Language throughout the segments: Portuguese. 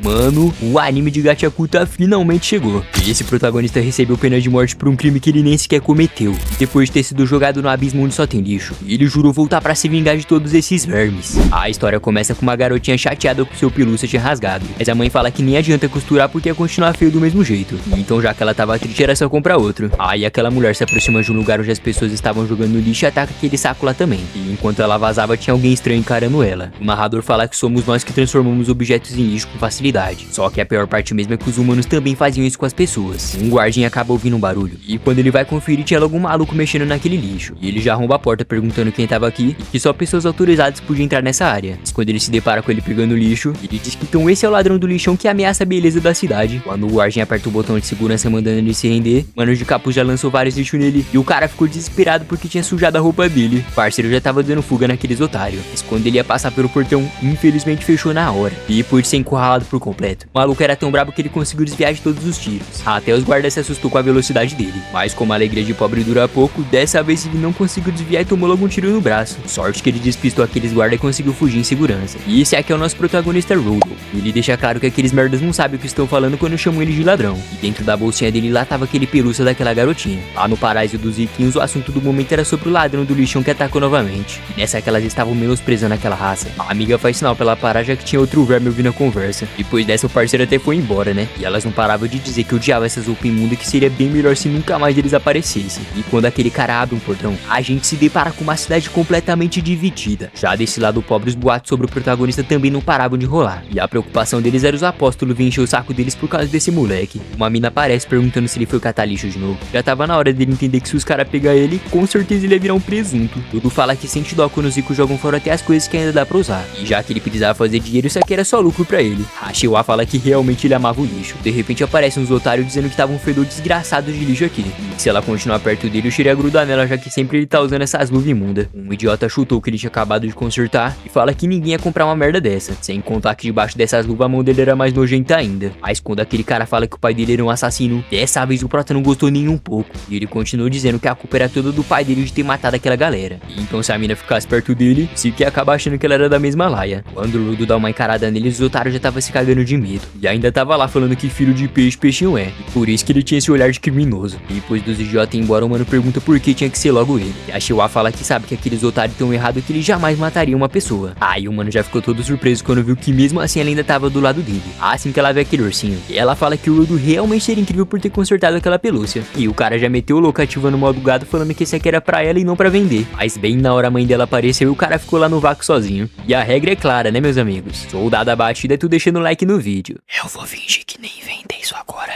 Mano, o anime de Gachakuta finalmente chegou. E esse protagonista recebeu pena de morte por um crime que ele nem sequer cometeu. Depois de ter sido jogado no abismo onde só tem lixo, ele jurou voltar pra se vingar de todos esses vermes. A história começa com uma garotinha chateada com seu pelúcia tinha rasgado, mas a mãe fala que nem adianta costurar porque ia continuar feio do mesmo jeito. Então já que ela tava triste era só comprar outro. Aí aquela mulher se aproxima de um lugar onde as pessoas estavam jogando no lixo e ataca aquele saco lá também. E enquanto ela vazava tinha alguém estranho encarando ela. O narrador fala que somos nós que transformamos objetos em lixo com facilidade. Só que a pior parte mesmo é que os humanos também faziam isso com as pessoas. Um guardinha acaba ouvindo um barulho, e quando ele vai conferir tinha logo um maluco mexendo naquele lixo. E ele já arromba a porta perguntando quem tava aqui, e que só pessoas autorizadas podiam entrar nessa área. Mas quando ele se depara com ele pegando lixo, ele diz que então esse é o ladrão do lixão que ameaça a beleza da cidade. Quando o guardinha aperta o botão de segurança mandando ele se render, Mano de Capuz já lançou vários lixos nele, e o cara ficou desesperado porque tinha sujado a roupa dele. O parceiro já tava dando fuga naqueles otários, mas quando ele ia passar pelo portão, infelizmente fechou na hora. E depois de ser encurralado por completo, o maluco era tão brabo que ele conseguiu desviar de todos os tiros. Até os guardas se assustou com a velocidade dele. Mas como a alegria de pobre dura pouco, dessa vez ele não conseguiu desviar e tomou logo um tiro no braço. Sorte que ele despistou aqueles guardas e conseguiu fugir em segurança. E esse aqui é o nosso protagonista Rodo. Ele deixa claro que aqueles merdas não sabem o que estão falando quando chamam ele de ladrão. E dentro da bolsinha dele lá tava aquele pelúcia daquela garotinha. Lá no paraíso dos riquinhos, o assunto do momento era sobre o ladrão do lixão que atacou novamente. E nessa que elas estavam menosprezando aquela raça, a amiga faz sinal pra ela parar já que tinha outro verme ouvindo a conversa. Depois dessa o parceiro até foi embora, né? E elas não paravam de dizer que odiava essas roupas imundas e que seria bem melhor se nunca mais eles aparecessem. E quando aquele cara abre um portão, a gente se depara com uma cidade completamente dividida. Já desse lado pobre, os boatos sobre o protagonista também não paravam de rolar. E a preocupação deles era os apóstolos vir encher o saco deles por causa desse moleque. Uma mina aparece perguntando se ele foi catar lixo de novo. Já tava na hora dele entender que se os caras pegar ele, com certeza ele ia virar um presunto. Tudo fala que sente dó quando os ricos jogam fora até as coisas que ainda dá pra usar. E já que ele precisava fazer dinheiro, isso aqui era só lucro pra ele. A Shiwa fala que realmente ele amava o lixo. De repente aparecem uns otários dizendo que tava um fedor desgraçado de lixo aqui. E que se ela continuar perto dele, o cheiro ia grudar nela, já que sempre ele tá usando essas luvas imundas. Um idiota chutou que ele tinha acabado de consertar e fala que ninguém ia comprar uma merda dessa. Sem contar que debaixo dessas luvas a mão dele era mais nojenta ainda. Mas quando aquele cara fala que o pai dele era um assassino, dessa vez o prota não gostou nem um pouco. E ele continuou dizendo que a culpa era toda do pai dele de ter matado aquela galera. E então se a mina ficasse perto dele, se que ia acabar achando que ela era da mesma laia. Quando o Ludo dá uma encarada nele, os otários já tava se cagando de medo. E ainda tava lá falando que filho de peixe, peixinho é. E por isso que ele tinha esse olhar de criminoso. E depois dos idiotas ir embora, o mano pergunta por que tinha que ser logo ele. E a Shiwa fala que sabe que aqueles otários tão errados que ele jamais mataria uma pessoa. Aí o mano já ficou todo surpreso quando viu que mesmo assim ela ainda tava do lado dele. Assim que ela vê aquele ursinho. E ela fala que o Ludo realmente seria incrível por ter consertado aquela pelúcia. E o cara já meteu o louco ativando o modo gado falando que esse aqui era pra ela e não pra vender. Mas bem na hora a mãe dela apareceu e o cara ficou lá no vácuo sozinho. E a regra é clara, né meus amigos? Soldado abatida é tu deixando o like no vídeo. Eu vou fingir que nem inventei isso agora.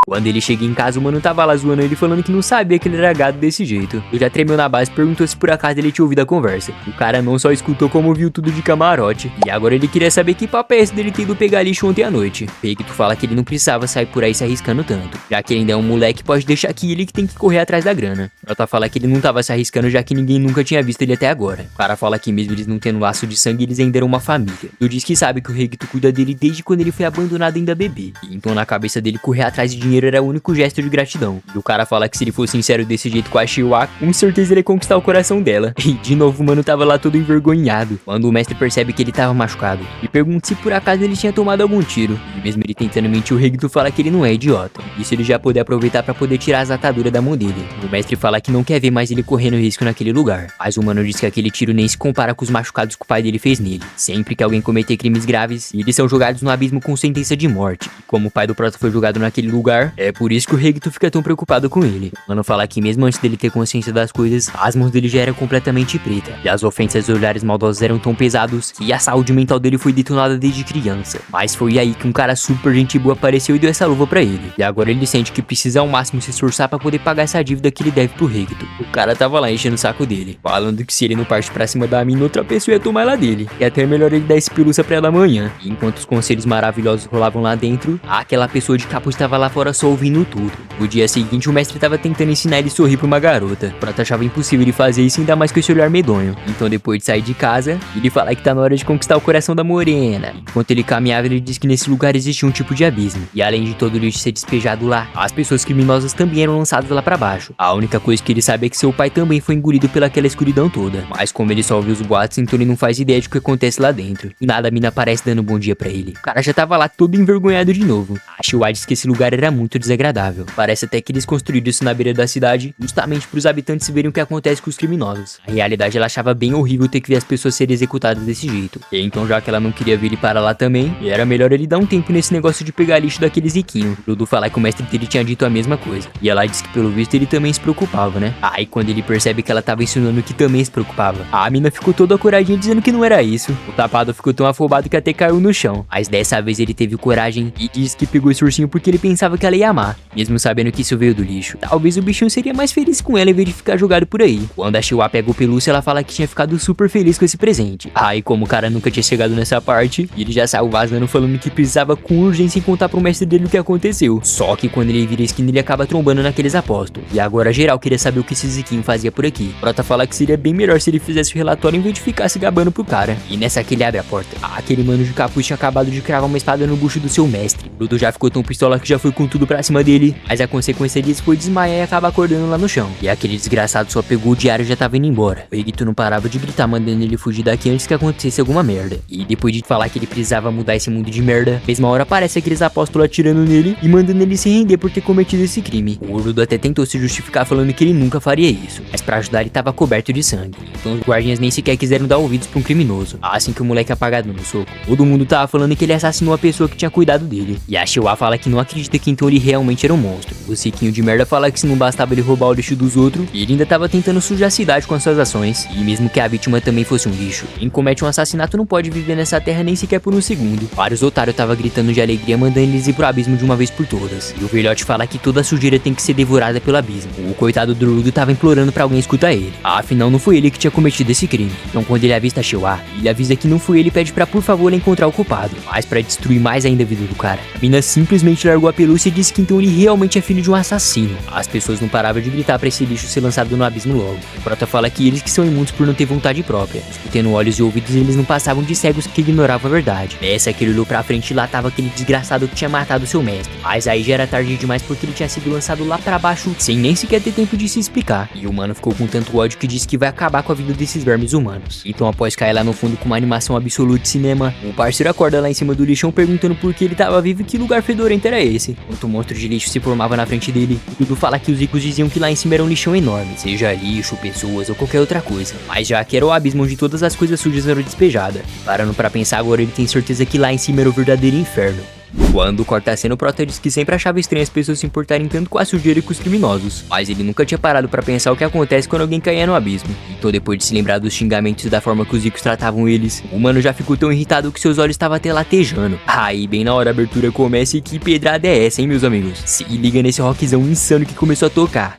Quando ele chega em casa, o mano tava lá zoando ele falando que não sabia que ele era gado desse jeito. Eu já tremeu na base e perguntou se por acaso ele tinha ouvido a conversa. O cara não só escutou como viu tudo de camarote. E agora ele queria saber que papo é esse dele ter ido pegar lixo ontem à noite. Peito fala que ele não precisava sair por aí se arriscando tanto, já que ele ainda é um moleque, pode deixar aqui ele que tem que correr atrás da grana. Prota fala que ele não tava se arriscando já que ninguém nunca tinha visto ele até agora. O cara fala que mesmo eles não tendo laço de sangue, eles ainda eram uma família. Tu diz que sabe que o Regito cuida dele desde quando ele foi abandonado ainda bebê. E então na cabeça dele correr atrás de dinheiro era o único gesto de gratidão. E o cara fala que se ele fosse sincero desse jeito com a Shiwa, com certeza ele ia conquistar o coração dela. E de novo o mano tava lá todo envergonhado, quando o mestre percebe que ele tava machucado e pergunta se por acaso ele tinha tomado algum tiro. E mesmo ele tentando mentir, o Regito fala que ele não é idiota. Isso ele já poder aproveitar pra poder tirar as ataduras da mão dele. O mestre fala que não quer ver mais ele correndo risco naquele lugar. Mas o mano diz que aquele tiro nem se compara com os machucados que o pai dele fez nele. Sempre que alguém cometer crimes graves, eles são jogados no abismo com sentença de morte. E como o pai do prota foi jogado naquele lugar, é por isso que o Regito fica tão preocupado com ele. O mano fala que mesmo antes dele ter consciência das coisas, as mãos dele já eram completamente pretas. E as ofensas e olhares maldosos eram tão pesados que a saúde mental dele foi detonada desde criança. Mas foi aí que um cara super gente boa apareceu e deu essa luva pra ele. E agora ele sente que precisa ao máximo se esforçar pra poder pagar essa dívida que ele deve pro Regito. O cara tava lá enchendo o saco dele, falando que se ele não parte pra cima da mina, outra pessoa ia tomar ela dele. E até é melhor ele dar esse pelúcia pra ela amanhã. E enquanto os conselhos maravilhosos rolavam lá dentro, aquela pessoa de capuz estava lá fora tava só ouvindo tudo. No dia seguinte, o mestre tava tentando ensinar ele a sorrir pra uma garota. O Prota achava impossível ele fazer isso, ainda mais com esse olhar medonho. Então, depois de sair de casa, ele fala que tá na hora de conquistar o coração da morena. Enquanto ele caminhava, ele disse que nesse lugar existia um tipo de abismo. E além de todo o lixo ser despejado lá, as pessoas criminosas também eram lançadas lá pra baixo. A única coisa que ele sabe é que seu pai também foi engolido pelaquela escuridão toda. Mas como ele só ouviu os boatos, então ele não faz ideia de o que acontece lá dentro. E nada, a mina aparece dando um bom dia pra ele. O cara já tava lá todo envergonhado de novo. A Shiwa disse que esse lugar era muito desagradável. Parece até que eles construíram isso na beira da cidade, justamente pros habitantes verem o que acontece com os criminosos. Na realidade, ela achava bem horrível ter que ver as pessoas serem executadas desse jeito. E então, já que ela não queria ver ele para lá também, era melhor ele dar um tempo nesse negócio de pegar lixo daqueles riquinhos. Ludo fala que o mestre dele tinha dito a mesma coisa. E ela disse que pelo visto ele também se preocupava, né? Aí quando ele percebe que ela tava ensinando que também se preocupava, a mina ficou toda coradinha dizendo que não era isso. O tapado ficou tão afobado que até caiu no chão. Mas dessa vez ele teve coragem e disse que pegou esse ursinho porque ele pensava que ela ia amar, mesmo sabendo que isso veio do lixo. Talvez o bichinho seria mais feliz com ela em vez de ficar jogado por aí. Quando a Shiwa pega o pelúcia, ela fala que tinha ficado super feliz com esse presente. Aí como o cara nunca tinha chegado nessa parte, ele já saiu vazando falando que precisava com urgência contar pro mestre dele o que aconteceu. Só que quando ele vira a esquina, ele acaba trombando naqueles apóstolos. E agora geral queria saber o que esse Ziquinho fazia por aqui. Prota fala que seria bem melhor se ele fizesse o relatório em vez de ficar se gabando pro cara. E nessa que ele abre a porta, aquele mano de capuz tinha acabado de cravar uma espada no bucho do seu mestre. Ludo já ficou tão pistola que já foi com tudo pra cima dele, mas a consequência disso foi desmaiar e acabar acordando lá no chão. E aquele desgraçado só pegou o diário e já tava indo embora. O Egito não parava de gritar, mandando ele fugir daqui antes que acontecesse alguma merda. E depois de falar que ele precisava mudar esse mundo de merda, mesma hora aparece aqueles apóstolos atirando nele e mandando ele se render por ter cometido esse crime. O Ludo até tentou se justificar falando que ele nunca faria isso, mas pra ajudar ele tava coberto de sangue. Então os guardiões nem sequer quiseram dar ouvidos pra um criminoso. Assim que o moleque apagado no soco, todo mundo tava falando que ele assassinou a pessoa que tinha cuidado dele. E a Shiwa fala que não acredita que então ele realmente era um monstro. O Ziquinho de merda fala que se não bastava ele roubar o lixo dos outros, ele ainda tava tentando sujar a cidade com as suas ações. E mesmo que a vítima também fosse um lixo, quem comete um assassinato não pode viver nessa terra nem sequer por um segundo. Vários otários tava gritando de alegria, mandando eles ir pro abismo de uma vez por todas. E o velhote fala que toda a sujeira tem que ser devorada pelo abismo. O coitado do Ludo tava implorando pra alguém escutar ele. Afinal, não foi ele que tinha cometido esse crime. Então quando ele avista a Shiwa, ele avisa que não foi ele e pede pra por favor encontrar o culpado. Mas pra destruir mais ainda a vida do cara, a mina simplesmente largou a pelúcia e disse que então ele realmente é filho de um assassino. As pessoas não paravam de gritar pra esse lixo ser lançado no abismo logo. O Prota fala que eles que são imundos por não ter vontade própria. Tendo olhos e ouvidos, eles não passavam de cegos que ignoravam a verdade. Nessa que ele olhou pra frente e lá tava aquele desgraçado que tinha matado seu mestre. Mas aí já era tarde demais porque ele tinha sido lançado lá pra baixo sem nem sequer ter tempo de se explicar. E o mano ficou com tanto ódio que disse que vai acabar com a vida desses vermes humanos. Então após cair lá no fundo com uma animação absoluta de cinema, o parceiro acorda lá em cima do lixão perguntando por que ele tava vivo e que lugar fedorento era esse. Enquanto o monstro de lixo se formava na frente dele, tudo fala que os ricos diziam que lá em cima era um lixão enorme, seja lixo, pessoas ou qualquer outra coisa. Mas já que era o abismo onde todas as coisas sujas eram despejadas. Parando pra pensar agora, ele tem certeza que lá em cima era o verdadeiro inferno. Quando corta a cena, o Prota diz que sempre achava estranho as pessoas se importarem tanto com a sujeira e com os criminosos, mas ele nunca tinha parado pra pensar o que acontece quando alguém caía no abismo. Então depois de se lembrar dos xingamentos e da forma que os ricos tratavam eles, o mano já ficou tão irritado que seus olhos estavam até latejando. Aí bem na hora a abertura começa e que pedrada é essa, hein meus amigos? Se liga nesse rockzão insano que começou a tocar.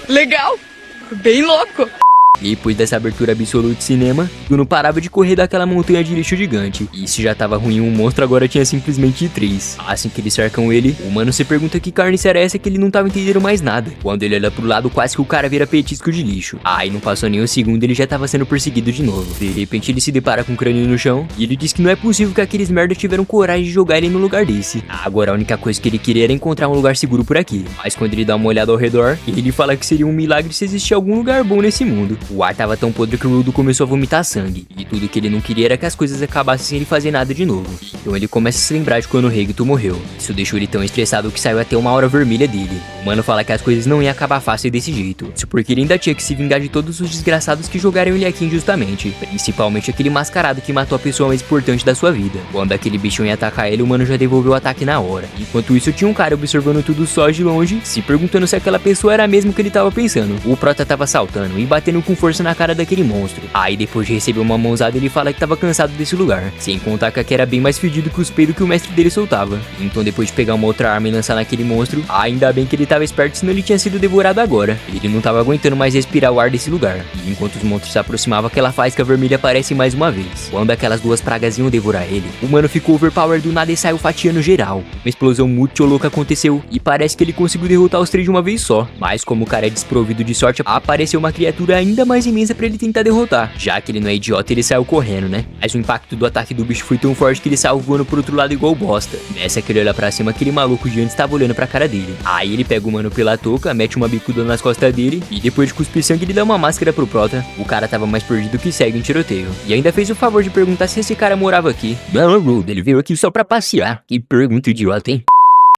Legal! Bem louco! Depois dessa abertura absoluta de cinema, tu não parava de correr daquela montanha de lixo gigante. E se já tava ruim um monstro, agora tinha simplesmente 3. Assim que eles cercam ele, o mano se pergunta que carne era essa que ele não tava entendendo mais nada. Quando ele olha pro lado, quase que o cara vira petisco de lixo. Aí não passou nem um segundo, ele já tava sendo perseguido de novo. De repente ele se depara com o crânio no chão, e ele diz que não é possível que aqueles merda tiveram coragem de jogar ele no lugar desse. Agora a única coisa que ele queria era encontrar um lugar seguro por aqui. Mas quando ele dá uma olhada ao redor, ele fala que seria um milagre se existisse algum lugar bom nesse mundo. O ar tava tão podre que o Ludo começou a vomitar sangue. E tudo que ele não queria era que as coisas acabassem sem ele fazer nada de novo. Então ele começa a se lembrar de quando o Regito morreu. Isso deixou ele tão estressado que saiu até uma aura vermelha dele. O mano fala que as coisas não iam acabar fácil desse jeito. Isso porque ele ainda tinha que se vingar de todos os desgraçados que jogaram ele aqui injustamente. Principalmente aquele mascarado que matou a pessoa mais importante da sua vida. Quando aquele bichão ia atacar ele, o mano já devolveu o ataque na hora. Enquanto isso, tinha um cara observando tudo só de longe, se perguntando se aquela pessoa era mesmo que ele tava pensando. O Prota tava saltando e batendo com força na cara daquele monstro. Aí depois de receber uma mãozada ele fala que tava cansado desse lugar, sem contar que aqui era bem mais fedido que os peidos que o mestre dele soltava. Então depois de pegar uma outra arma e lançar naquele monstro, ainda bem que ele tava esperto, senão ele tinha sido devorado agora. Ele não tava aguentando mais respirar o ar desse lugar. E enquanto os monstros se aproximavam, aquela faísca vermelha aparece mais uma vez. Quando aquelas duas pragas iam devorar ele, o mano ficou overpower do nada e saiu fatiando geral. Uma explosão muito louca aconteceu e parece que ele conseguiu derrotar os três de uma vez só. Mas como o cara é desprovido de sorte, apareceu uma criatura ainda mais imensa pra ele tentar derrotar. Já que ele não é idiota, ele saiu correndo, né? Mas o impacto do ataque do bicho foi tão forte que ele saiu voando pro outro lado igual bosta. Nessa que ele olha pra cima, aquele maluco de antes tava olhando pra cara dele. Aí ele pega o mano pela touca, mete uma bicuda nas costas dele e depois de cuspir sangue ele dá uma máscara pro prota. O cara tava mais perdido que segue em tiroteio. E ainda fez o favor de perguntar se esse cara morava aqui. Não, ele veio aqui só pra passear. Que pergunta idiota, hein?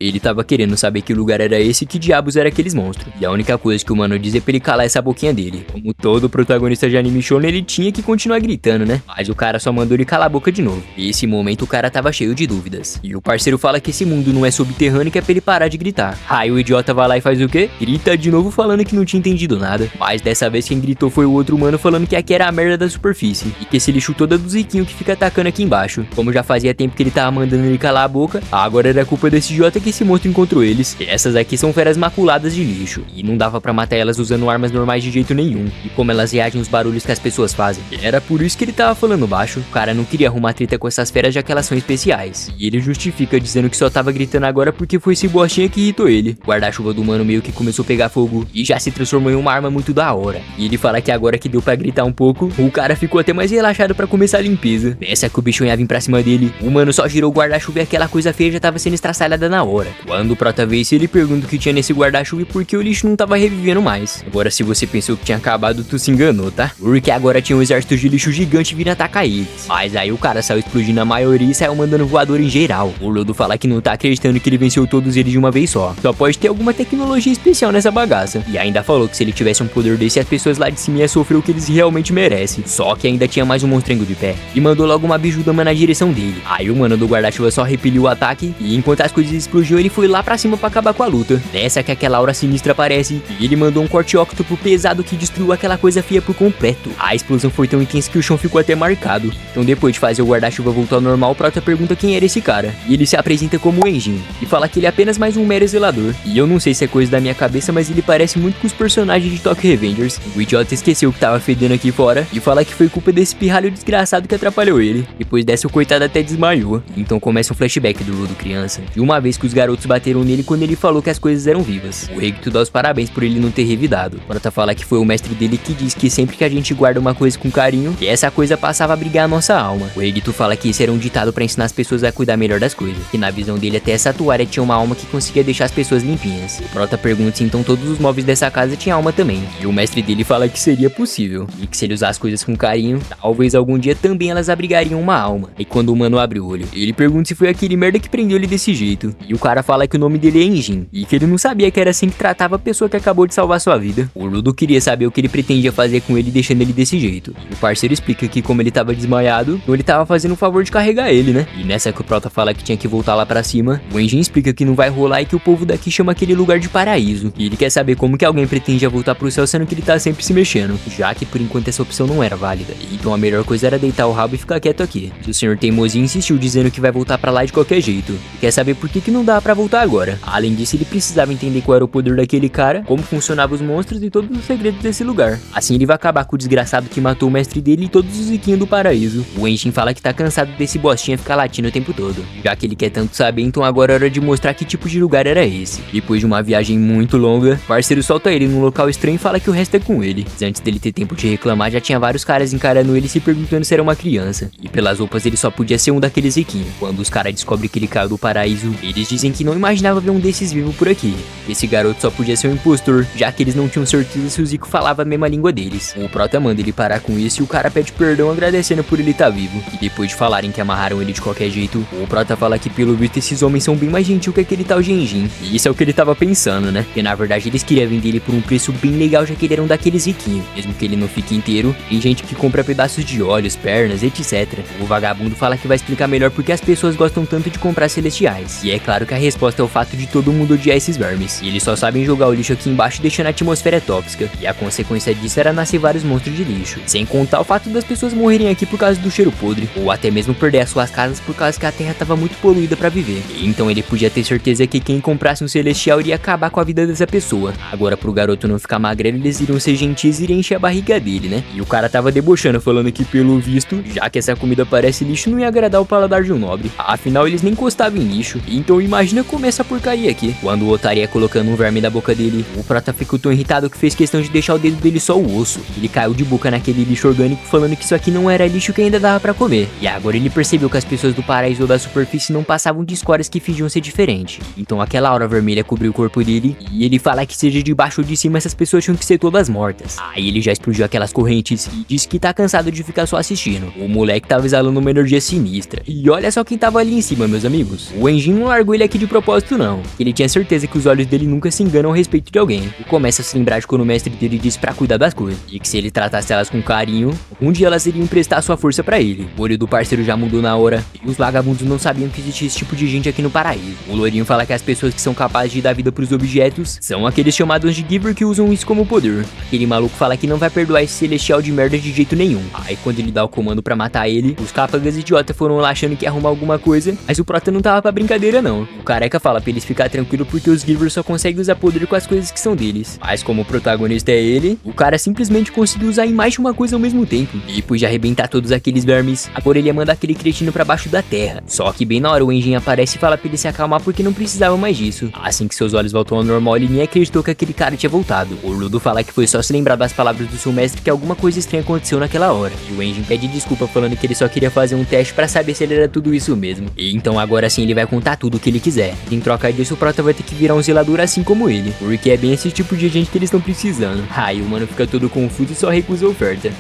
Ele tava querendo saber que lugar era esse e que diabos era aqueles monstros. E a única coisa que o mano diz é pra ele calar essa boquinha dele. Como todo protagonista de anime shonen, ele tinha que continuar gritando, né? Mas o cara só mandou ele calar a boca de novo. E esse momento o cara tava cheio de dúvidas. E o parceiro fala que esse mundo não é subterrâneo e que é pra ele parar de gritar. Aí o idiota vai lá e faz o quê? Grita de novo falando que não tinha entendido nada. Mas dessa vez quem gritou foi o outro mano falando que aqui era a merda da superfície. E que esse lixo todo é do Ziquinho que fica atacando aqui embaixo. Como já fazia tempo que ele tava mandando ele calar a boca, agora era culpa desse idiota que esse monstro encontrou eles. Essas aqui são feras maculadas de lixo. E não dava pra matar elas usando armas normais de jeito nenhum. E como elas reagem aos barulhos que as pessoas fazem. Era por isso que ele tava falando baixo. O cara não queria arrumar treta com essas feras já que elas são especiais. E ele justifica dizendo que só tava gritando agora porque foi esse bostinha que irritou ele. O guarda-chuva do mano meio que começou a pegar fogo e já se transformou em uma arma muito da hora. E ele fala que agora que deu pra gritar um pouco, o cara ficou até mais relaxado pra começar a limpeza. Nessa que o bicho ia vir pra cima dele, o mano só girou o guarda-chuva e aquela coisa feia já tava sendo estraçalhada na hora. Quando o prota vê isso, ele pergunta o que tinha nesse guarda-chuva e por que o lixo não tava revivendo mais. Agora se você pensou que tinha acabado, tu se enganou, tá? Porque agora tinha um exército de lixo gigante vindo atacar eles. Mas aí o cara saiu explodindo a maioria e saiu mandando voador em geral. O Lodo fala que não tá acreditando que ele venceu todos eles de uma vez só. Só pode ter alguma tecnologia especial nessa bagaça. E ainda falou que se ele tivesse um poder desse, as pessoas lá de cima iam sofrer o que eles realmente merecem. Só que ainda tinha mais um monstrengo de pé. E mandou logo uma bijudama na direção dele. Aí o mano do guarda-chuva só repeliu o ataque. E enquanto as coisas explodiam, ele foi lá pra cima pra acabar com a luta. Nessa que aquela aura sinistra aparece. E ele mandou um corte octopus pesado que destruiu aquela coisa feia por completo. A explosão foi tão intensa que o chão ficou até marcado. Então depois de fazer o guarda-chuva voltar ao normal, o prota pergunta quem era esse cara. E ele se apresenta como Enjin. E fala que ele é apenas mais um mero zelador. E eu não sei se é coisa da minha cabeça, mas ele parece muito com os personagens de Tokyo Revengers. O idiota esqueceu que tava fedendo aqui fora. E fala que foi culpa desse pirralho desgraçado que atrapalhou ele. Depois dessa o coitado até desmaiou. Então começa um flashback do Lodo criança. De uma vez que os garotos bateram nele quando ele falou que as coisas eram vivas. O Regito dá os parabéns por ele não ter revidado. O prota fala que foi o mestre dele que diz que sempre que a gente guarda uma coisa com carinho, que essa coisa passava a brigar a nossa alma. O Regito fala que isso era um ditado pra ensinar as pessoas a cuidar melhor das coisas. Que na visão dele até essa toalha tinha uma alma que conseguia deixar as pessoas limpinhas. O prota pergunta se então todos os móveis dessa casa tinham alma também. E o mestre dele fala que seria possível. E que se ele usar as coisas com carinho, talvez algum dia também elas abrigariam uma alma. E quando o mano abre o olho, ele pergunta se foi aquele merda que prendeu ele desse jeito. E o cara fala que o nome dele é Enjin. E que ele não sabia que era assim que tratava a pessoa que acabou de salvar sua vida. O Ludo queria saber o que ele pretendia fazer com ele deixando ele desse jeito. E o parceiro explica que como ele tava desmaiado, então ele tava fazendo um favor de carregar ele, né? E nessa que o prota fala que tinha que voltar lá pra cima, o Enjin explica que não vai rolar e que o povo daqui chama aquele lugar de paraíso. E ele quer saber como que alguém pretendia voltar pro céu sendo que ele tá sempre se mexendo, já que por enquanto essa opção não era válida. Então a melhor coisa era deitar o rabo e ficar quieto aqui. O senhor teimosinho insistiu dizendo que vai voltar pra lá de qualquer jeito. E quer saber por que não dá pra voltar agora. Além disso, ele precisava entender qual era o poder daquele cara, como funcionavam os monstros e todos os segredos desse lugar. Assim ele vai acabar com o desgraçado que matou o mestre dele e todos os ziquinhos do paraíso. O Enjin fala que tá cansado desse bostinha ficar latindo o tempo todo. Já que ele quer tanto saber, então agora é hora de mostrar que tipo de lugar era esse. Depois de uma viagem muito longa, o parceiro solta ele num local estranho e fala que o resto é com ele. Mas antes dele ter tempo de reclamar, já tinha vários caras encarando ele se perguntando se era uma criança. E pelas roupas ele só podia ser um daqueles ziquinhos. Quando os caras descobrem que ele caiu do paraíso, eles dizem que não imaginava ver um desses vivos por aqui. Esse garoto só podia ser um impostor, já que eles não tinham certeza se o Zico falava a mesma língua deles. O prota manda ele parar com isso e o cara pede perdão agradecendo por ele estar vivo. E depois de falarem que amarraram ele de qualquer jeito, o prota fala que pelo visto esses homens são bem mais gentil que aquele tal Genjin. E isso é o que ele tava pensando, né? Porque na verdade eles queriam vender ele por um preço bem legal, já que ele era um daqueles riquinhos. Mesmo que ele não fique inteiro, tem gente que compra pedaços de olhos, pernas, etc. O vagabundo fala que vai explicar melhor porque as pessoas gostam tanto de comprar celestiais. E é claro que a resposta é o fato de todo mundo odiar esses vermes. E eles só sabem jogar o lixo aqui embaixo deixando a atmosfera tóxica. E a consequência disso era nascer vários monstros de lixo. Sem contar o fato das pessoas morrerem aqui por causa do cheiro podre. Ou até mesmo perder as suas casas por causa que a terra estava muito poluída para viver. E então ele podia ter certeza que quem comprasse um celestial iria acabar com a vida dessa pessoa. Agora pro garoto não ficar magrelo, eles iriam ser gentis e iriam encher a barriga dele, né? E o cara tava debochando, falando que pelo visto, já que essa comida parece lixo, não ia agradar o paladar de um nobre. Afinal, eles nem encostavam em lixo. Então imagina como essa porcaria aqui. Quando o otário ia colocando um verme na boca dele, o prota ficou tão irritado que fez questão de deixar o dedo dele só o osso. Ele caiu de boca naquele lixo orgânico, falando que isso aqui não era lixo que ainda dava pra comer. E agora ele percebeu que as pessoas do paraíso ou da superfície não passavam de escórias que fingiam ser diferentes. Então aquela aura vermelha cobriu o corpo dele, e ele fala que seja de baixo ou de cima, essas pessoas tinham que ser todas mortas. Aí ele já explodiu aquelas correntes e disse que tá cansado de ficar só assistindo. O moleque tava exalando uma energia sinistra. E olha só quem tava ali em cima, meus amigos. O Enjin não largou ele aqui de propósito não. Ele tinha certeza que os olhos dele nunca se enganam a respeito de alguém. E começa a se lembrar de quando o mestre dele disse pra cuidar das coisas. E que se ele tratasse elas com carinho, um dia elas iriam emprestar sua força pra ele. O olho do parceiro já mudou na hora. E os vagabundos não sabiam que existia esse tipo de gente aqui no paraíso. O loirinho fala que as pessoas que são capazes de dar vida pros objetos são aqueles chamados de Giver que usam isso como poder. Aquele maluco fala que não vai perdoar esse celestial de merda de jeito nenhum. Aí quando ele dá o comando pra matar ele, os cápagas idiotas foram lá achando que ia arrumar alguma coisa, mas o prota não tava pra brincadeira não. O careca fala pra eles ficar tranquilo porque os Givers só conseguem usar poder com as coisas que são deles. Mas como o protagonista é ele, o cara simplesmente conseguiu usar em mais de uma coisa ao mesmo tempo. E depois de arrebentar todos aqueles vermes, agora ele ia mandar aquele cretino pra baixo da terra. Só que bem na hora o Enjin aparece e fala pra ele se acalmar porque não precisava mais disso. Assim que seus olhos voltam ao normal, ele nem acreditou que aquele cara tinha voltado. O Ludo fala que foi só se lembrar das palavras do seu mestre que alguma coisa estranha aconteceu naquela hora. E o Enjin pede desculpa falando que ele só queria fazer um teste pra saber se ele era tudo isso mesmo. E então agora sim ele vai contar tudo o que ele quiser. Em troca disso o prota vai ter que virar um zelador assim como ele, porque é bem esse tipo de gente que eles estão precisando. Aí o mano fica todo confuso e só recusa a oferta.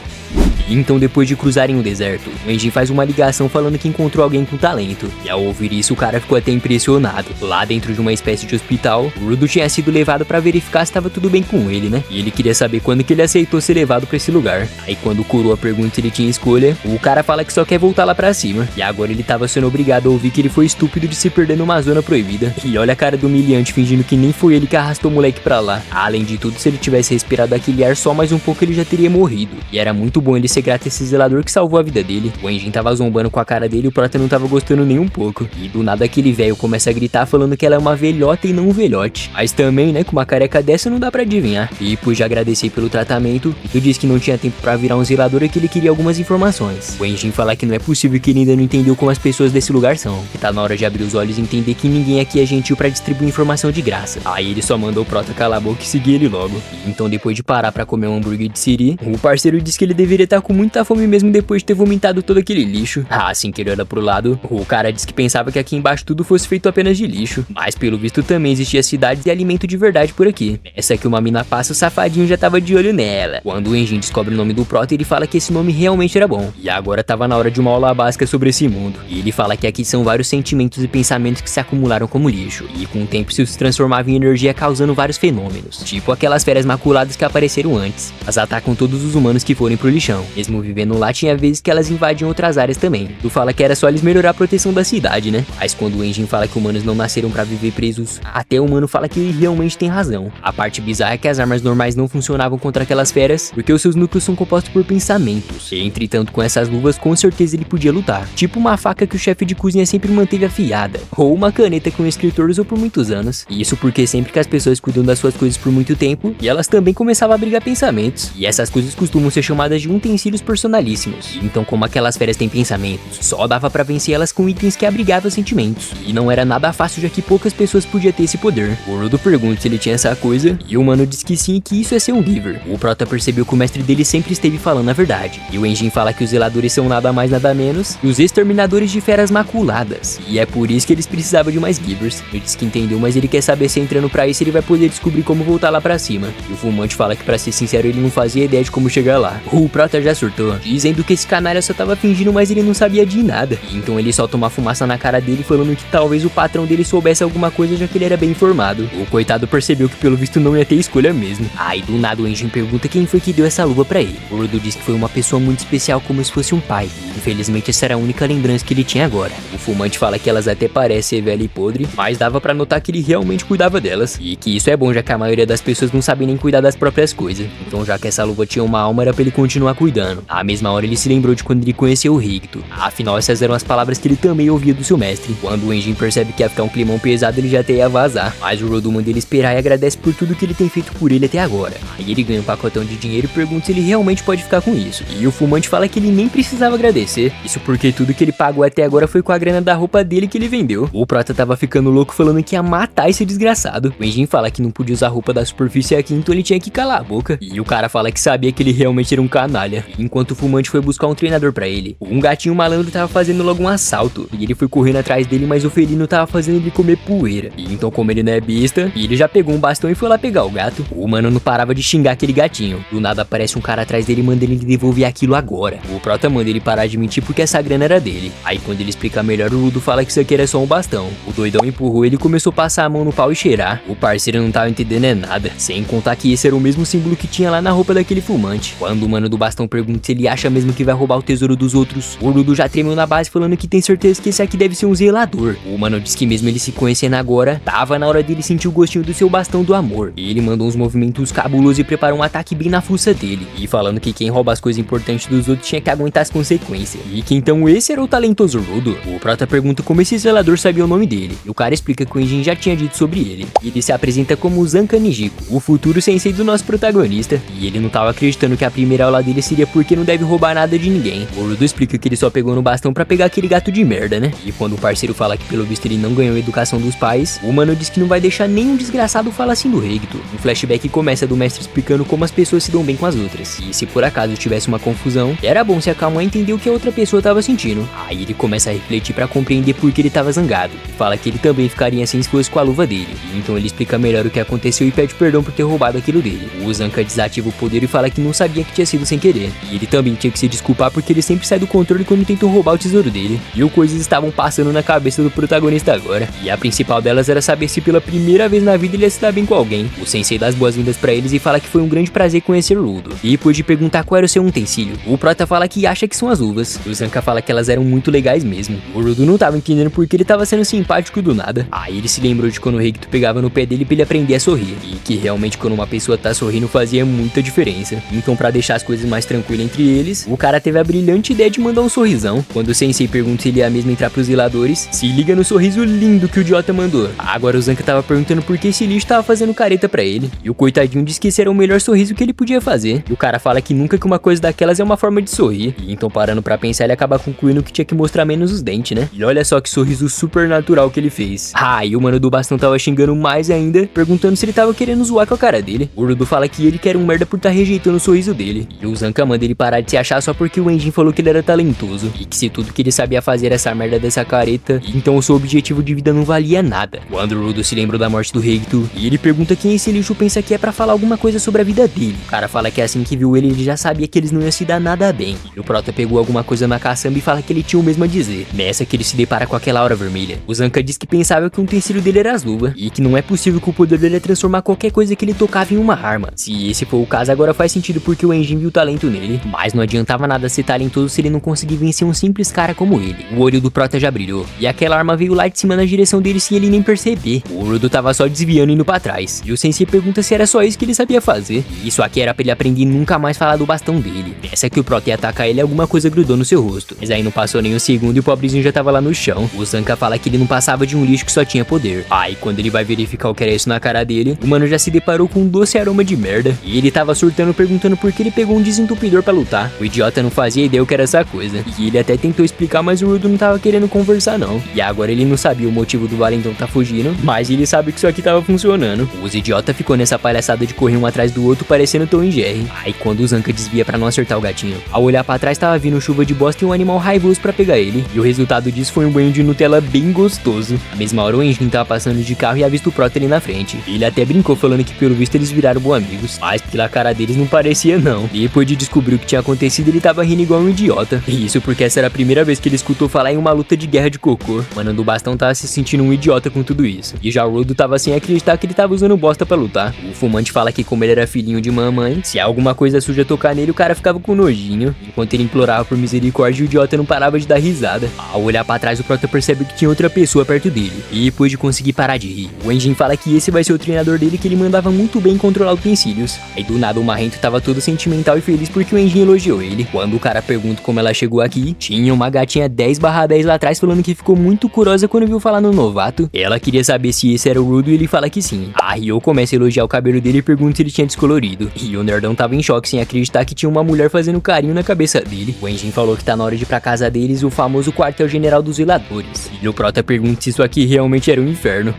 Então depois de cruzarem o deserto, o Enjin faz uma ligação falando que encontrou alguém com talento. E ao ouvir isso o cara ficou até impressionado. Lá dentro de uma espécie de hospital, o Rudo tinha sido levado pra verificar se estava tudo bem com ele, né? E ele queria saber quando que ele aceitou ser levado pra esse lugar. Aí quando o coroa pergunta se ele tinha escolha, o cara fala que só quer voltar lá pra cima. E agora ele tava sendo obrigado a ouvir que ele foi estúpido de se perder numa zona proibida. E olha a cara do humilhante fingindo que nem foi ele que arrastou o moleque pra lá. Além de tudo, se ele tivesse respirado aquele ar só mais um pouco ele já teria morrido. E era muito bom ele ser grato a esse zelador que salvou a vida dele. O Enjin tava zombando com a cara dele e o prota não tava gostando nem um pouco. E do nada aquele velho começa a gritar falando que ela é uma velhota e não um velhote. Mas também, né, com uma careca dessa não dá pra adivinhar. E depois de agradecer pelo tratamento, tu disse que não tinha tempo pra virar um zelador e que ele queria algumas informações. O Enjin fala que não é possível que ele ainda não entendeu como as pessoas desse lugar são. Que tá na hora de abrir os olhos e entender que ninguém aqui é gentil pra distribuir informação de graça. Aí ele só mandou o prota calar a boca e seguir ele logo. E então depois de parar pra comer um hambúrguer de siri, o parceiro disse que ele deveria estar com muita fome mesmo depois de ter vomitado todo aquele lixo. Assim que ele olha pro lado, o cara disse que pensava que aqui embaixo tudo fosse feito apenas de lixo. Mas pelo visto também existia cidades e alimento de verdade por aqui. Essa que uma mina passa, o safadinho já tava de olho nela. Quando o Enjin descobre o nome do prota, ele fala que esse nome realmente era bom. E agora tava na hora de uma aula básica sobre esse mundo. E ele fala que aqui são vários sentimentos e pensamentos que se acumularam como lixo. E com o tempo isso se transformava em energia causando vários fenômenos. Tipo aquelas feras maculadas que apareceram antes. Elas atacam todos os humanos que forem pro lixão. Mesmo vivendo lá, tinha vezes que elas invadiam outras áreas também. Tu fala que era só eles melhorar a proteção da cidade, né? Mas quando o Enjin fala que humanos não nasceram pra viver presos, até o humano fala que ele realmente tem razão. A parte bizarra é que as armas normais não funcionavam contra aquelas feras, porque os seus núcleos são compostos por pensamentos. E, entretanto, com essas luvas, com certeza ele podia lutar. Tipo uma faca que o chefe de cozinha sempre manteve afiada. Ou uma caneta que um escritor usou por muitos anos. E isso porque sempre que as pessoas cuidam das suas coisas por muito tempo, e elas também começavam a abrigar pensamentos. E essas coisas costumam ser chamadas de utensílios personalíssimos. Então, como aquelas feras têm pensamentos, só dava pra vencer elas com itens que abrigavam sentimentos. E não era nada fácil, já que poucas pessoas podiam ter esse poder. O Rudo pergunta se ele tinha essa coisa, e o mano diz que sim e que isso é ser um Giver. O prota percebeu que o mestre dele sempre esteve falando a verdade. E o Enjin fala que os zeladores são nada mais nada menos que os exterminadores de feras maculadas. E é por isso que eles precisavam de mais Givers. Ele diz que entendeu, mas ele quer saber se entrando pra isso ele vai poder descobrir como voltar lá pra cima. E o fumante fala que, pra ser sincero, ele não fazia ideia de como chegar lá. O prota já surtou, dizendo que esse canalha só tava fingindo, mas ele não sabia de nada. E então ele solta uma fumaça na cara dele, falando que talvez o patrão dele soubesse alguma coisa, já que ele era bem informado. O coitado percebeu que pelo visto não ia ter escolha mesmo. Aí do nada o Enjin pergunta quem foi que deu essa luva pra ele. O Rudo diz que foi uma pessoa muito especial, como se fosse um pai. Infelizmente essa era a única lembrança que ele tinha agora. O fumante fala que elas até parecem, velho, velha e podre, mas dava pra notar que ele realmente cuidava delas. E que isso é bom, já que a maioria das pessoas não sabem nem cuidar das próprias coisas. Então já que essa luva tinha uma alma, era pra ele continuar cuidando. À mesma hora ele se lembrou de quando ele conheceu o Richter. Afinal, essas eram as palavras que ele também ouvia do seu mestre. Quando o Enjin percebe que ia ficar um climão pesado, ele já até ia vazar. Mas o Rodo manda ele esperar e agradece por tudo que ele tem feito por ele até agora. Aí ele ganha um pacotão de dinheiro e pergunta se ele realmente pode ficar com isso. E o fumante fala que ele nem precisava agradecer. Isso porque tudo que ele pagou até agora foi com a grana da roupa dele que ele vendeu. O Prota tava ficando louco falando que ia matar esse desgraçado. O Enjin fala que não podia usar roupa da superfície aqui, então ele tinha que calar a boca. E o cara fala que sabia que ele realmente era um canalha. Enquanto o fumante foi buscar um treinador pra ele, um gatinho malandro tava fazendo logo um assalto. E ele foi correndo atrás dele, mas o felino tava fazendo ele comer poeira. E então, como ele não é besta, ele já pegou um bastão e foi lá pegar o gato. O mano não parava de xingar aquele gatinho. Do nada aparece um cara atrás dele e manda ele devolver aquilo agora. O Prota manda ele parar de mentir porque essa grana era dele. Aí quando ele explica melhor, o Rudo fala que isso aqui era só um bastão. O doidão empurrou ele e começou a passar a mão no pau e cheirar. O parceiro não tava entendendo nada, sem contar que esse era o mesmo símbolo que tinha lá na roupa daquele fumante. Quando o mano do bastão pergunta se ele acha mesmo que vai roubar o tesouro dos outros, o Rudo já tremeu na base falando que tem certeza que esse aqui deve ser um zelador. O mano diz que mesmo ele se conhecendo agora, tava na hora dele sentir o gostinho do seu bastão do amor. Ele mandou uns movimentos cabulosos e preparou um ataque bem na fuça dele. E falando que quem rouba as coisas importantes dos outros tinha que aguentar as consequências. E que então esse era o talentoso Rudo. O Prota pergunta como esse zelador sabia o nome dele. E o cara explica que o Enjin já tinha dito sobre ele. Ele se apresenta como Zanka Nijiko, o futuro sensei do nosso protagonista. E ele não tava acreditando que a primeira aula dele seria porque não deve roubar nada de ninguém. O Rudo explica que ele só pegou no bastão pra pegar aquele gato de merda, né? E quando o parceiro fala que pelo visto ele não ganhou a educação dos pais, o mano diz que não vai deixar nenhum desgraçado falar assim do Richter. Um flashback começa do mestre explicando como as pessoas se dão bem com as outras. E se por acaso tivesse uma confusão, era bom se acalmar e entender o que a outra pessoa tava sentindo. Aí ele começa a refletir pra compreender por que ele tava zangado. E fala que ele também ficaria assim se fosse com a luva dele. E então ele explica melhor o que aconteceu e pede perdão por ter roubado aquilo dele. O Zanka desativa o poder e fala que não sabia que tinha sido sem querer. E ele também tinha que se desculpar porque ele sempre sai do controle quando tentou roubar o tesouro dele. E coisas estavam passando na cabeça do protagonista agora. E a principal delas era saber se pela primeira vez na vida ele ia se dar bem com alguém. O sensei dá as boas-vindas pra eles e fala que foi um grande prazer conhecer o Rudo. E depois de perguntar qual era o seu utensílio, o Prota fala que acha que são as luvas. O Zanka fala que elas eram muito legais mesmo. O Rudo não tava entendendo porque ele tava sendo simpático do nada. Aí ele se lembrou de quando o Richter pegava no pé dele pra ele aprender a sorrir. E que realmente quando uma pessoa tá sorrindo fazia muita diferença. Então pra deixar as coisas mais tranquilas entre eles, o cara teve a brilhante ideia de mandar um sorrisão. Quando o sensei pergunta se ele ia mesmo entrar pros zeladores, se liga no sorriso lindo que o idiota mandou. Agora o Zanka tava perguntando por que esse lixo tava fazendo careta pra ele. E o coitadinho disse que esse era o melhor sorriso que ele podia fazer. E o cara fala que nunca que uma coisa daquelas é uma forma de sorrir. E então parando pra pensar, ele acaba concluindo que tinha que mostrar menos os dentes, né? E olha só que sorriso super natural que ele fez. Ah, e o mano do bastão tava xingando mais ainda, perguntando se ele tava querendo zoar com a cara dele. O Rudo fala que ele quer um merda por tá rejeitando o sorriso dele. E o Zanka manda ele parar de se achar só porque o Enjin falou que ele era talentoso. E que se tudo que ele sabia fazer era essa merda dessa careta, então o seu objetivo de vida não valia nada. Quando o Rudo se lembrou da morte do Richter, e ele pergunta quem esse lixo pensa que é pra falar alguma coisa sobre a vida dele. O cara fala que assim que viu ele já sabia que eles não iam se dar nada bem. E o Prota pegou alguma coisa na caçamba e fala que ele tinha o mesmo a dizer. Nessa que ele se depara com aquela aura vermelha. O Zanka diz que pensava que o utensílio dele era as luvas, e que não é possível que o poder dele é transformar qualquer coisa que ele tocava em uma arma. Se esse for o caso, agora faz sentido porque o Enjin viu talento nele. Mas não adiantava nada ser talentoso se ele não conseguir vencer um simples cara como ele. O olho do Prota já brilhou, e aquela arma veio lá de cima na direção dele sem ele nem perceber. O Rudo tava só desviando e indo pra trás. E o sensei pergunta se era só isso que ele sabia fazer. E isso aqui era pra ele aprender e nunca mais falar do bastão dele. Essa que o Prota ia atacar ele, alguma coisa grudou no seu rosto. Mas aí não passou nem um segundo e o pobrezinho já tava lá no chão. O Zanka fala que ele não passava de um lixo que só tinha poder. Aí quando ele vai verificar o que era isso na cara dele, o mano já se deparou com um doce aroma de merda. E ele tava surtando perguntando por que ele pegou um desentupidor pra lutar. O idiota não fazia ideia o que era essa coisa. E ele até tentou explicar, mas o Rudo não tava querendo conversar não. E agora ele não sabia o motivo do valentão tá fugindo, mas ele sabe que isso aqui tava funcionando. Os idiota ficou nessa palhaçada de correr um atrás do outro parecendo Tom e Jerry. Aí quando o Zanka desvia pra não acertar o gatinho, ao olhar pra trás tava vindo chuva de bosta e um animal raivoso pra pegar ele. E o resultado disso foi um banho de Nutella bem gostoso. Na mesma hora o Enjin tava passando de carro e avista o Prota ali na frente. Ele até brincou falando que pelo visto eles viraram bons amigos, mas pela cara deles não parecia não. Depois de descobrir o que tinha acontecido, ele tava rindo igual um idiota. E isso porque essa era a primeira vez que ele escutou falar em uma luta de guerra de cocô. O mano do bastão tava se sentindo um idiota com tudo isso. E já o Rudo tava sem acreditar que ele tava usando bosta pra lutar. O fumante fala que como ele era filhinho de mamãe, se alguma coisa suja tocar nele, o cara ficava com nojinho. Enquanto ele implorava por misericórdia, o idiota não parava de dar risada. Ao olhar pra trás, o Prota percebe que tinha outra pessoa pessoa perto dele. E depois de conseguir parar de rir, o Enjin fala que esse vai ser o treinador dele, que ele mandava muito bem controlar utensílios. Aí do nada o Marrento tava todo sentimental e feliz porque o Enjin elogiou ele. Quando o cara pergunta como ela chegou aqui, tinha uma gatinha 10/10 lá atrás falando que ficou muito curiosa quando viu falar no novato. Ela queria saber se esse era o Rudo e ele fala que sim. A Ryo começa a elogiar o cabelo dele e pergunta se ele tinha descolorido. E o nerdão tava em choque sem acreditar que tinha uma mulher fazendo carinho na cabeça dele. O Enjin falou que tá na hora de ir pra casa deles, o famoso quartel-general dos zeladores. E o Prota pergunta se isso aqui realmente era um inferno.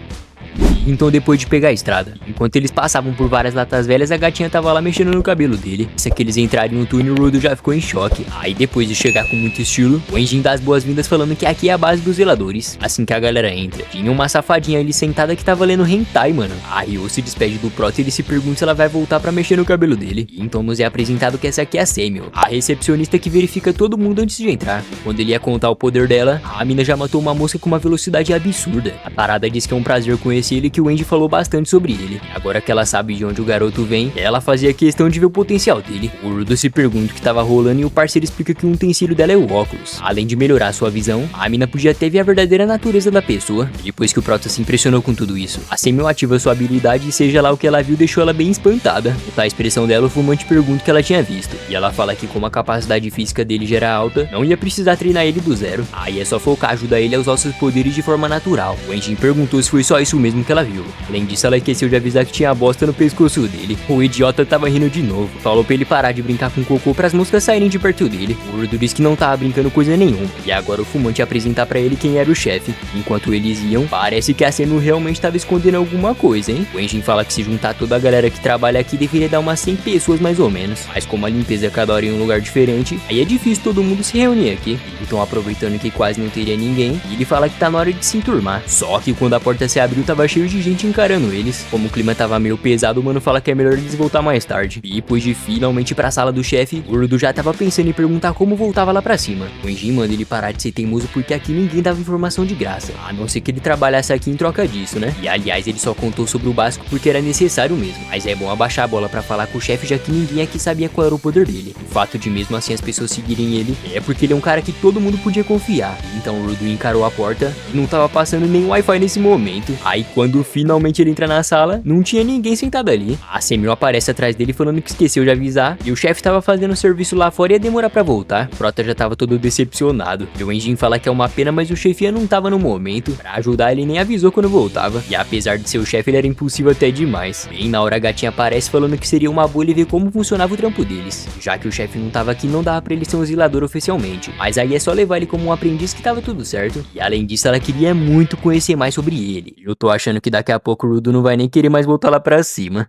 Então depois de pegar a estrada, enquanto eles passavam por várias latas velhas, a gatinha tava lá mexendo no cabelo dele. Se que eles entraram no túnel, o Rudo já ficou em choque. Aí depois de chegar com muito estilo, o Enjin dá as boas-vindas falando que aqui é a base dos zeladores. Assim que a galera entra, tinha uma safadinha ali sentada que tava lendo hentai, mano. A Ryo se despede do Prota e ele se pergunta se ela vai voltar pra mexer no cabelo dele. E então nos é apresentado que essa aqui é a Samuel, a recepcionista que verifica todo mundo antes de entrar. Quando ele ia contar o poder dela, a mina já matou uma mosca com uma velocidade absurda. A parada diz que é um prazer conhecer ele, que o Enjin falou bastante sobre ele. Agora que ela sabe de onde o garoto vem, ela fazia questão de ver o potencial dele. O Rudo se pergunta o que tava rolando e o parceiro explica que um utensílio dela é o óculos. Além de melhorar sua visão, a mina podia até ver a verdadeira natureza da pessoa. Depois que o Prota se impressionou com tudo isso, a Samuel ativa sua habilidade e seja lá o que ela viu deixou ela bem espantada. Notar a expressão dela, o fumante pergunta o que ela tinha visto. E ela fala que como a capacidade física dele já era alta, não ia precisar treinar ele do zero. Aí é só focar, ajudar ele a usar os seus poderes de forma natural. O Enjin perguntou se foi só isso mesmo que ela viu. Além disso, ela esqueceu de avisar que tinha a bosta no pescoço dele. O idiota tava rindo de novo. Falou pra ele parar de brincar com cocô pras moscas saírem de perto dele. O Rudo disse que não tava brincando coisa nenhuma. E agora o fumante ia apresentar pra ele quem era o chefe. Enquanto eles iam, parece que a Samuel realmente tava escondendo alguma coisa, hein? O Enjin fala que se juntar toda a galera que trabalha aqui deveria dar umas 100 pessoas mais ou menos. Mas como a limpeza é cada hora em um lugar diferente, aí é difícil todo mundo se reunir aqui. Então aproveitando que quase não teria ninguém, ele fala que tá na hora de se enturmar. Só que quando a porta se abriu, tava cheio de gente encarando eles. Como o clima tava meio pesado, o mano fala que é melhor eles voltar mais tarde. E depois de finalmente ir pra sala do chefe, o Rudo já tava pensando em perguntar como voltava lá pra cima. O Enjin manda ele parar de ser teimoso porque aqui ninguém dava informação de graça, a não ser que ele trabalhasse aqui em troca disso, né? E aliás, ele só contou sobre o básico porque era necessário mesmo. Mas é bom abaixar a bola pra falar com o chefe, já que ninguém aqui sabia qual era o poder dele. O fato de mesmo assim as pessoas seguirem ele é porque ele é um cara que todo mundo podia confiar. Então o Rudo encarou a porta e não tava passando nem Wi-Fi nesse momento. Aí quando finalmente ele entra na sala, não tinha ninguém sentado ali. A Samuel aparece atrás dele falando que esqueceu de avisar e o chefe tava fazendo serviço lá fora e ia demorar pra voltar. O Prota já tava todo decepcionado. E o Enjin fala que é uma pena, mas o chefia não tava no momento. Pra ajudar, ele nem avisou quando voltava. E apesar de ser o chefe, ele era impulsivo até demais. Bem na hora a gatinha aparece falando que seria uma boa ele ver como funcionava o trampo deles. Já que o chefe não tava aqui, não dava pra ele ser um zelador oficialmente. Mas aí é só levar ele como um aprendiz que tava tudo certo. E além disso, ela queria muito conhecer mais sobre ele. Eu tô achando que daqui a pouco o Rudo não vai nem querer mais voltar lá pra cima.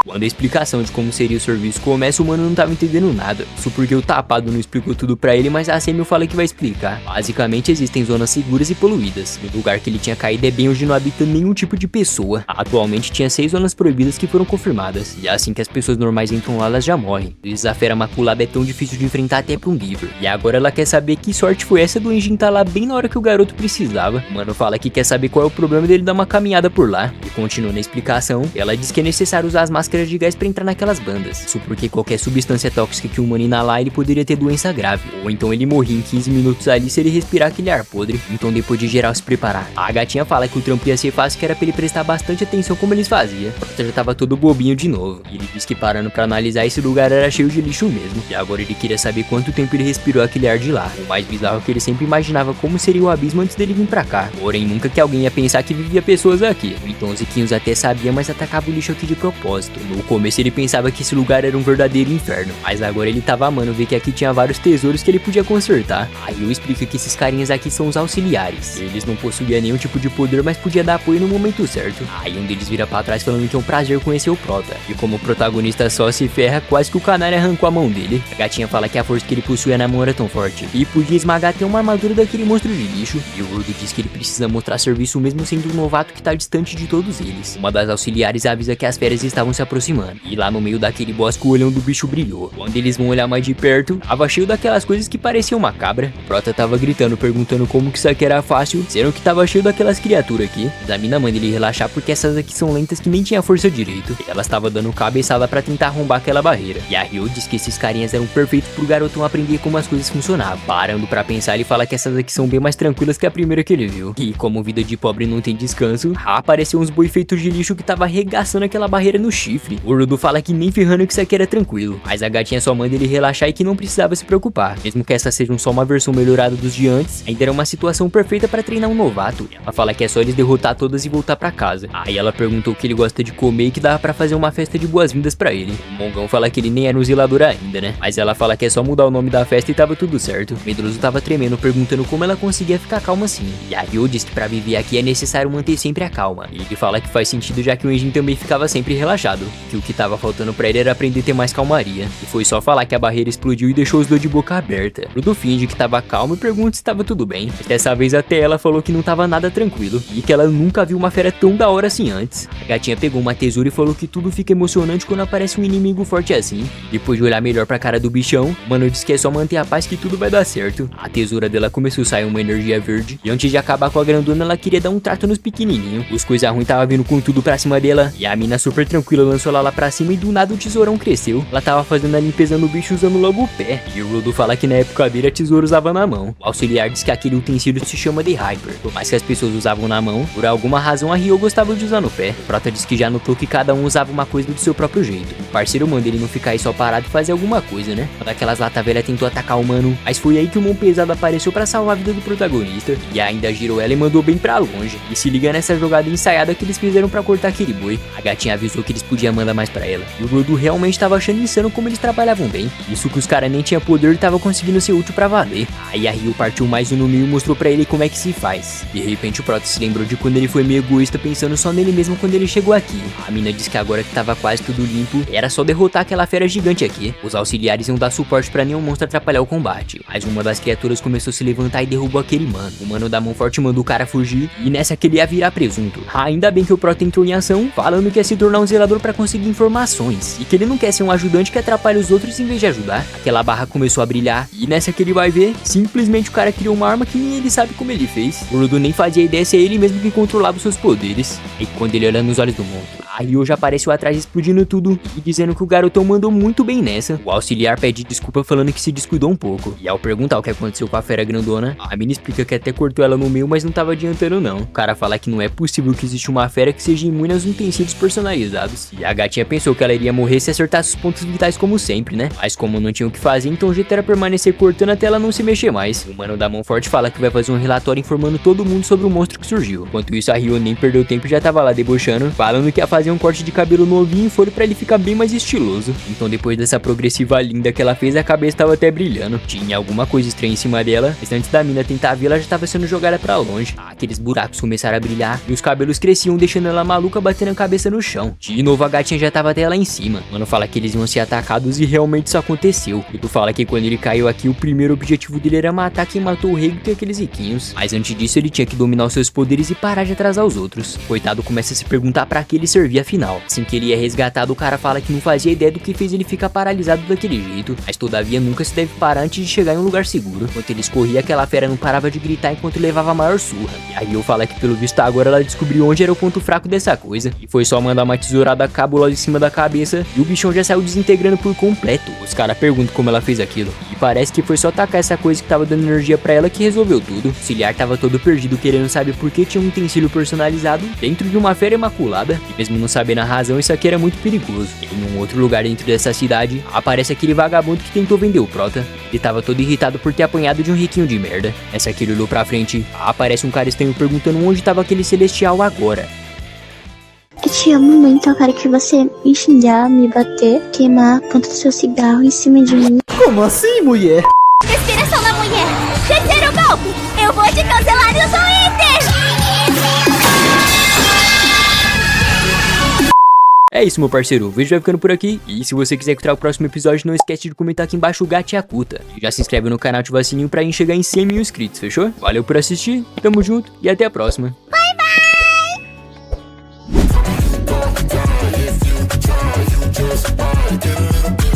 Quando a explicação de como seria o serviço começa, o mano não tava entendendo nada. Isso porque o tapado não explicou tudo pra ele, mas a Samuel fala que vai explicar. Basicamente existem zonas seguras e poluídas. O lugar que ele tinha caído é bem onde não habita nenhum tipo de pessoa. Atualmente tinha 6 zonas proibidas que foram confirmadas. E assim que as pessoas normais entram lá, elas já morrem. O desafio maculada é tão difícil de enfrentar até pra um giver. E agora ela quer saber que sorte foi essa do Enjin tá lá bem na hora que o garoto precisava. O mano fala que quer saber qual é o problema dele dar uma caminhada por lá. E continua na explicação, ela diz que é necessário usar as máscaras de gás pra entrar naquelas bandas. Isso porque qualquer substância tóxica que o humano inalar, ele poderia ter doença grave. Ou então ele morria em 15 minutos ali se ele respirar aquele ar podre. Então depois de geral se preparar, a gatinha fala que o trampo ia ser fácil, que era pra ele prestar bastante atenção como eles faziam. O Prota já tava todo bobinho de novo. E ele diz que parando pra analisar, esse lugar era cheio de lixo mesmo. E agora ele queria saber quanto tempo ele respirou aquele ar de lá. O mais bizarro é que ele sempre imaginava como seria o abismo antes dele vir pra cá. Porém nunca que alguém ia pensar que vivia pessoas aqui. Então os Ziquinhos até sabia, mas atacava o lixo aqui de propósito. No começo ele pensava que esse lugar era um verdadeiro inferno, mas agora ele tava amando ver que aqui tinha vários tesouros que ele podia consertar. Aí eu explico que esses carinhas aqui são os auxiliares. Eles não possuíam nenhum tipo de poder, mas podia dar apoio no momento certo. Aí um deles vira pra trás falando que é um prazer conhecer o Prota. E como o protagonista só se ferra, quase que o canário arrancou a mão dele. A gatinha fala que a força que ele possuía na mão era tão forte e podia esmagar até uma armadura daquele monstro de lixo. E o Rudo diz que ele precisa mostrar serviço mesmo sendo um novato que tá distante de todos eles. Uma das auxiliares avisa que as férias estavam se aproximando. E lá no meio daquele bosque o olhão do bicho brilhou. Quando eles vão olhar mais de perto, tava cheio daquelas coisas que pareciam uma cabra. O Prota tava gritando, perguntando como que isso aqui era fácil, sendo que tava cheio daquelas criaturas aqui. A mina manda ele relaxar porque essas aqui são lentas que nem tinha força direito. E elas tava dando cabeçada pra tentar arrombar aquela barreira. E a Ryo diz que esses carinhas eram perfeitos pro garotão aprender como as coisas funcionavam. Parando pra pensar, ele fala que essas aqui são bem mais tranquilas que a primeira que ele viu. E como vida de pobre não tem descanso, apareceu uns boi feitos de lixo que tava arregaçando aquela barreira no chifre. O Rudo fala que nem ferrando que isso aqui era tranquilo, mas a gatinha só manda ele relaxar e que não precisava se preocupar. Mesmo que essas sejam só uma versão melhorada dos de antes, ainda era uma situação perfeita pra treinar um novato. Ela fala que é só eles derrotar todas e voltar pra casa. Aí ela perguntou o que ele gosta de comer e que dava pra fazer uma festa de boas-vindas pra ele. O Mongão fala que ele nem era um zelador ainda, né? Mas ela fala que é só mudar o nome da festa e tava tudo certo. O medroso tava tremendo, perguntando como ela conseguia ficar calma assim. E a Ryo diz que pra viver aqui é necessário manter sempre a calma. E ele fala que faz sentido já que o Enjin também ficava sempre relaxado. Que o que tava faltando pra ele era aprender a ter mais calmaria. E foi só falar que a barreira explodiu e deixou os dois de boca aberta. Rudo finge que tava calmo e pergunta se tava tudo bem. Mas dessa vez até ela falou que não tava nada tranquilo. E que ela nunca viu uma fera tão da hora assim antes. A gatinha pegou uma tesoura e falou que tudo fica emocionante quando aparece um inimigo forte assim. Depois de olhar melhor pra cara do bichão, o mano disse que é só manter a paz que tudo vai dar certo. A tesoura dela começou a sair uma energia verde. E antes de acabar com a grandona, ela queria dar um trato nos pequenininhos. Os coisa ruim tava vindo com tudo pra cima dela. E a mina super tranquila lançou ela lá pra cima e do nada o tesourão cresceu. Ela tava fazendo a limpeza no bicho usando logo o pé. E o Rudo fala que na época dele a tesoura usava na mão. O auxiliar diz que aquele utensílio se chama de Hyper. Por mais que as pessoas usavam na mão, por alguma razão a Ryo gostava de usar no pé. O Prota diz que já notou que cada um usava uma coisa do seu próprio jeito. O parceiro manda ele não ficar aí só parado e fazer alguma coisa, né? Uma daquelas lata velha tentou atacar o mano, mas foi aí que o mão pesado apareceu pra salvar a vida do protagonista. E ainda girou ela e mandou bem pra longe. E se liga nessa jogada ensaiada que eles fizeram pra cortar aquele boi. A gatinha avisou que eles podiam mandar mais pra ela. E o Rudo realmente tava achando insano como eles trabalhavam bem. Isso que os caras nem tinham poder e tava conseguindo ser útil pra valer. Aí a Ryo partiu mais um no meio e mostrou pra ele como é que se faz. De repente o Prota se lembrou de quando ele foi meio egoísta pensando só nele mesmo quando ele chegou aqui. A mina disse que agora que tava quase tudo limpo, era só derrotar aquela fera gigante aqui. Os auxiliares iam dar suporte pra nenhum monstro atrapalhar o combate. Mas uma das criaturas começou a se levantar e derrubou aquele mano. O mano da mão forte mandou o cara fugir e nessa que ele ia virar presunto. Ainda bem que o Prota entrou em ação, falando que ia se tornar um zelador pra conseguir informações. E que ele não quer ser um ajudante que atrapalha os outros em vez de ajudar. Aquela barra começou a brilhar e nessa que ele vai ver, simplesmente o cara criou uma arma que nem ele sabe como ele fez. O Rudo nem fazia ideia se é ele mesmo que controlava os seus poderes. E quando ele olha nos olhos do monstro, a Ryo já apareceu atrás explodindo tudo e dizendo que o garotão mandou muito bem nessa. O auxiliar pede desculpa falando que se descuidou um pouco. E ao perguntar o que aconteceu com a fera grandona, a mina explica que até cortou ela no meio, mas não tava adiantando não. O cara fala que não é possível que existe uma fera que seja imune aos utensílios personalizados. E a gatinha pensou que ela iria morrer se acertasse os pontos vitais como sempre, né? Mas como não tinha o que fazer, então o jeito era permanecer cortando até ela não se mexer mais. O mano da mão forte fala que vai fazer um relatório informando todo mundo sobre o monstro que surgiu. Enquanto isso, a Ryo nem perdeu tempo e já tava lá debochando, falando que ia fazer um corte de cabelo novinho e folha pra ele ficar bem mais estiloso. Então depois dessa progressiva linda que ela fez, a cabeça tava até brilhando. Tinha alguma coisa estranha em cima dela, mas antes da mina tentar ver, ela já tava sendo jogada pra longe. Aqueles buracos começaram a brilhar e os cabelos cresciam, deixando ela maluca batendo a cabeça no chão. De novo a gatinha já tava até lá em cima. Mano fala que eles iam ser atacados e realmente isso aconteceu. E tu fala que quando ele caiu aqui, o primeiro objetivo dele era matar quem matou o rei e aqueles riquinhos. Mas antes disso ele tinha que dominar os seus poderes e parar de atrasar os outros. Coitado começa a se perguntar pra que ele servia afinal. Assim que ele é resgatado, o cara fala que não fazia ideia do que fez ele ficar paralisado daquele jeito. Mas todavia nunca se deve parar antes de chegar em um lugar seguro. Enquanto eles corriam, aquela fera não parava de gritar enquanto levava a maior surra. E aí eu falo que pelo visto agora ela descobriu onde era o ponto fraco dessa coisa. E foi só mandar uma tesourada cabulosa em cima da cabeça e o bichão já saiu desintegrando por completo. Os caras perguntam como ela fez aquilo. E parece que foi só tacar essa coisa que tava dando energia pra ela que resolveu tudo. O auxiliar tava todo perdido querendo saber por que tinha um utensílio personalizado dentro de uma fera imaculada. E mesmo não sabendo a razão, isso aqui era muito perigoso. Em um outro lugar dentro dessa cidade, aparece aquele vagabundo que tentou vender o Prota. Ele tava todo irritado por ter apanhado de um riquinho de merda. Essa que ele olhou pra frente, aparece um cara estranho perguntando onde tava aquele celestial agora. Eu te amo muito, eu quero que você me xingar, me bater, queimar a ponta do seu cigarro em cima de mim. Como assim, mulher? Respiração da mulher! Terceiro golpe! Eu vou te cancelar no Twitter! É isso, meu parceiro, o vídeo vai ficando por aqui. E se você quiser encontrar o próximo episódio, não esquece de comentar aqui embaixo o Gato e a Kuta. E já se inscreve no canal, ativa o sininho pra chegar em 100 mil inscritos, fechou? Valeu por assistir, tamo junto e até a próxima. Bye, bye! just wanna do